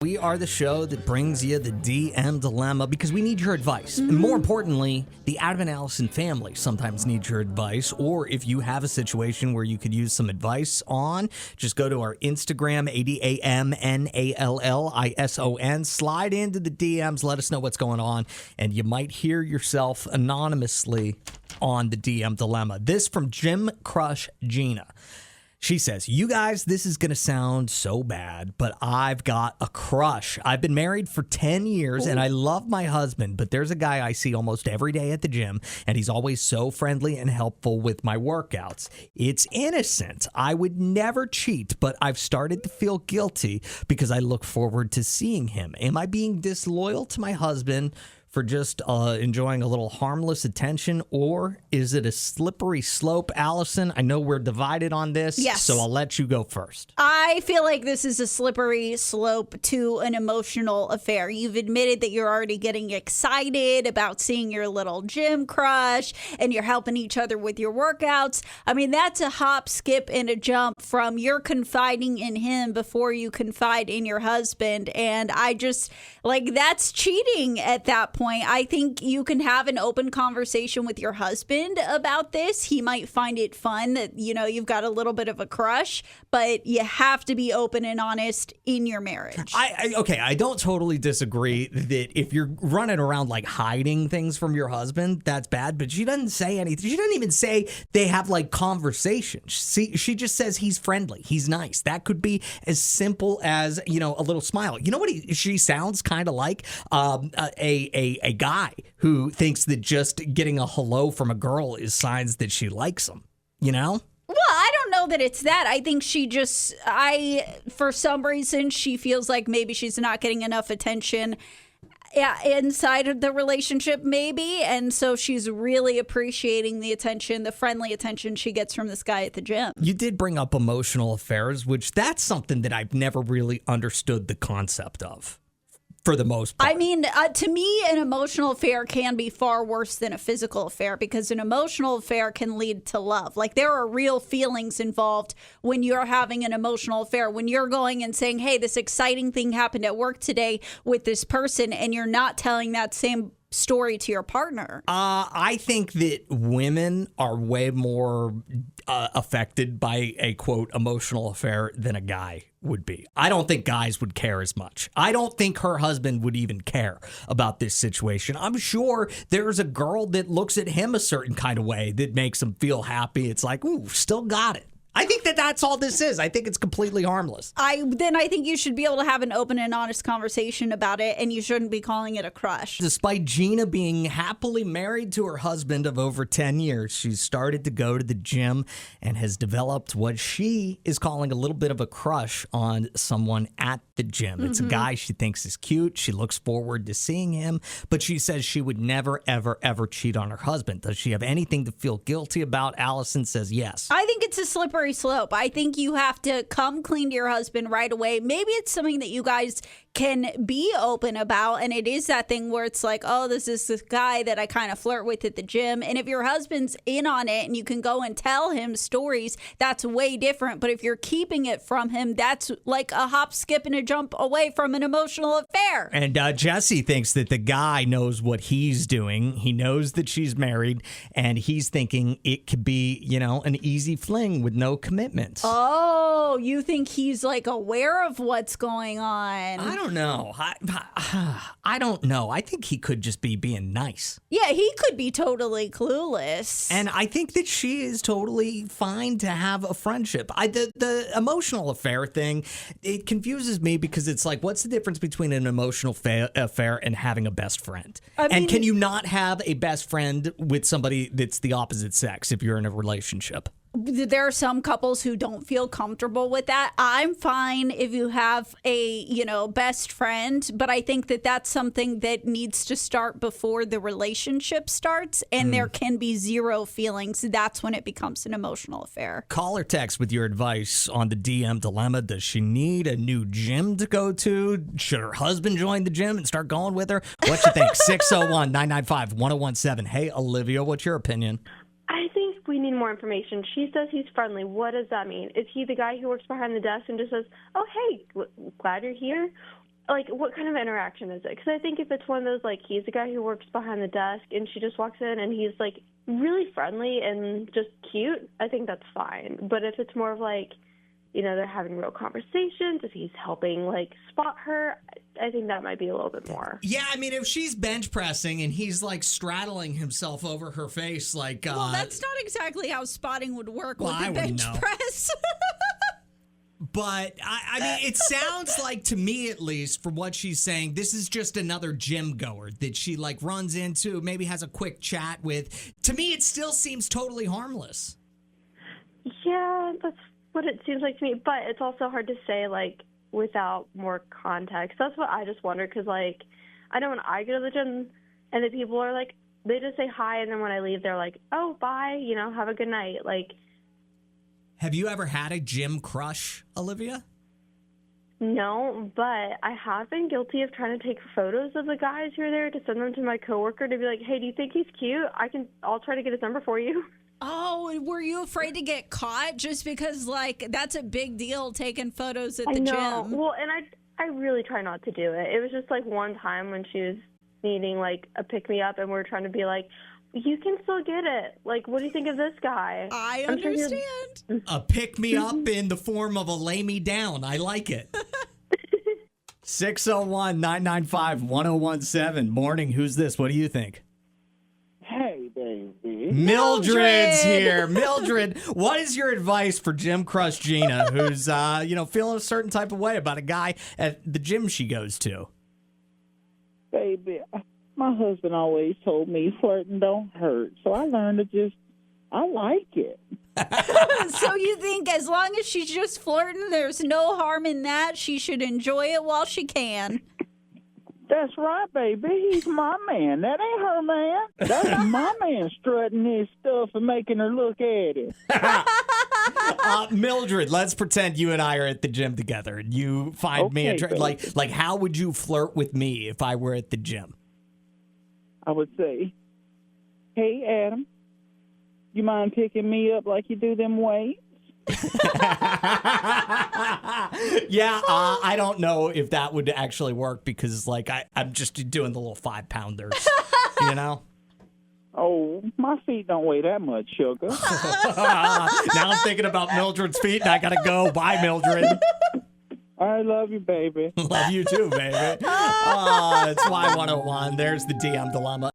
We are the show that brings you the DM dilemma because we need your advice. And more importantly, the Adam and Allison family sometimes needs your advice. Or if you have a situation where you could use some advice on, just go to our Instagram, ADAMNALLISON. Slide into the DMs. Let us know what's going on. And you might hear yourself anonymously on the DM dilemma. This from Gym Crush Gina. She says, you guys, this is going to sound so bad, but I've got a crush. I've been married for 10 years, and I love my husband, but there's a guy I see almost every day at the gym, and he's always so friendly and helpful with my workouts. It's innocent. I would never cheat, but I've started to feel guilty because I look forward to seeing him. Am I being disloyal to my husband for just enjoying a little harmless attention, or is it a slippery slope? Allison, I know we're divided on this, yes. So I'll let you go first. I feel like this is a slippery slope to an emotional affair. You've admitted that you're already getting excited about seeing your little gym crush, and you're helping each other with your workouts. I mean, that's a hop, skip, and a jump from you're confiding in him before you confide in your husband, and I just, that's cheating at that point. I think you can have an open conversation with your husband about this. He might find it fun that, you've got a little bit of a crush, but you have to be open and honest in your marriage. I don't totally disagree that if you're running around hiding things from your husband, that's bad, but she doesn't say anything. She doesn't even say they have conversations. She just says he's friendly. He's nice. That could be as simple as, a little smile. You know what she sounds kind of like? A guy who thinks that just getting a hello from a girl is signs that she likes him, Well, I don't know that it's that. I think for some reason, she feels like maybe she's not getting enough attention inside of the relationship, maybe. And so she's really appreciating the attention, the friendly attention she gets from this guy at the gym. You did bring up emotional affairs, which that's something that I've never really understood the concept of. For the most part. I mean, to me, an emotional affair can be far worse than a physical affair because an emotional affair can lead to love. There are real feelings involved when you're having an emotional affair. When you're going and saying, hey, this exciting thing happened at work today with this person, and you're not telling that same story to your partner. I think that women are way more affected by a, quote, emotional affair than a guy would be. I don't think guys would care as much. I don't think her husband would even care about this situation. I'm sure there's a girl that looks at him a certain kind of way that makes him feel happy. It's like, ooh, still got it. I think that that's all this is. I think it's completely harmless. I think you should be able to have an open and honest conversation about it, and you shouldn't be calling it a crush. Despite Gina being happily married to her husband of over 10 years, she's started to go to the gym and has developed what she is calling a little bit of a crush on someone at the gym. It's a guy she thinks is cute. She looks forward to seeing him, but she says she would never, ever, ever cheat on her husband. Does she have anything to feel guilty about? Allison says yes. I think it's a slippery slope. I think you have to come clean to your husband right away. Maybe it's something that you guys can be open about, and it is that thing where it's like, oh, this is this guy that I kind of flirt with at the gym, and if your husband's in on it and you can go and tell him stories, that's way different. But if you're keeping it from him, that's like a hop, skip, and a jump away from an emotional affair. And Jesse thinks that the guy knows what he's doing. He knows that she's married, and he's thinking it could be, an easy fling with no commitment. Oh, you think he's aware of what's going on? I don't know. I don't know. I think he could just be being nice. Yeah, he could be totally clueless. And I think that she is totally fine to have a friendship. The emotional affair thing, it confuses me because it's like, what's the difference between an emotional affair and having a best friend? And can you not have a best friend with somebody that's the opposite sex if you're in a relationship? There are some couples who don't feel comfortable with that. I'm fine if you have a, best friend, but I think that that's something that needs to start before the relationship starts, and there can be zero feelings. That's when it becomes an emotional affair. Call or text with your advice on the DM dilemma. Does she need a new gym to go to? Should her husband join the gym and start going with her? What you think? 601-995-1017. Hey, Olivia, what's your opinion? I think we need more information. She says he's friendly. What does that mean? Is he the guy who works behind the desk and just says, oh, hey, glad you're here? like, what kind of interaction is it? Because I think if it's one of those, like, he's a guy who works behind the desk and she just walks in and he's, like, really friendly and just cute, I think that's fine. But if it's more of, like, you know, they're having real conversations, if he's helping, like, spot her, I think that might be a little bit more. Yeah, I mean, if she's bench pressing and he's, like, straddling himself over her face, like... Well, that's not exactly how spotting would work with I a wouldn't bench know. press. But, I mean, it sounds like, to me at least, from what she's saying, this is just another gym goer that she, like, runs into, maybe has a quick chat with. To me, it still seems totally harmless. Yeah, that's what it seems like to me. But it's also hard to say, like, without more context. That's what I just wonder, because, like, I know when I go to the gym and the people are, like, they just say hi, and then when I leave, they're like, oh, bye, you know, have a good night. Like... Have you ever had a gym crush, Olivia? No, but I have been guilty of trying to take photos of the guys who are there to send them to my coworker to be like, hey, do you think he's cute? I'll try to get his number for you. Oh, were you afraid to get caught just because, like, that's a big deal, taking photos at the I know. gym? Well, and I really try not to do it. It was just, like, one time when she was needing, like, a pick-me-up, and we were trying to be like, you can still get it. Like, what do you think of this guy? I I'm sure understand. A pick-me-up in the form of a lay-me-down. I like it. 601-995-1017. Morning, who's this? What do you think? Hey, baby. Mildred's here. Mildred, what is your advice for Gym Crush Gina, who's, feeling a certain type of way about a guy at the gym she goes to? Baby, my husband always told me flirting don't hurt, so I learned to I like it. So you think as long as she's just flirting, there's no harm in that? She should enjoy it while she can. That's right, baby. He's my man. That ain't her man. That's my man strutting his stuff and making her look at it. Mildred, let's pretend you and I are at the gym together, and you find me like how would you flirt with me if I were at the gym? I would say, hey, Adam, you mind picking me up like you do them weights? Yeah, I don't know if that would actually work because, like, I'm just doing the little 5-pounders, you know? Oh, my feet don't weigh that much, sugar. Now I'm thinking about Mildred's feet, and I gotta go. Bye, Mildred. I love you, baby. Love you too, baby. It's Y101. There's the DM dilemma.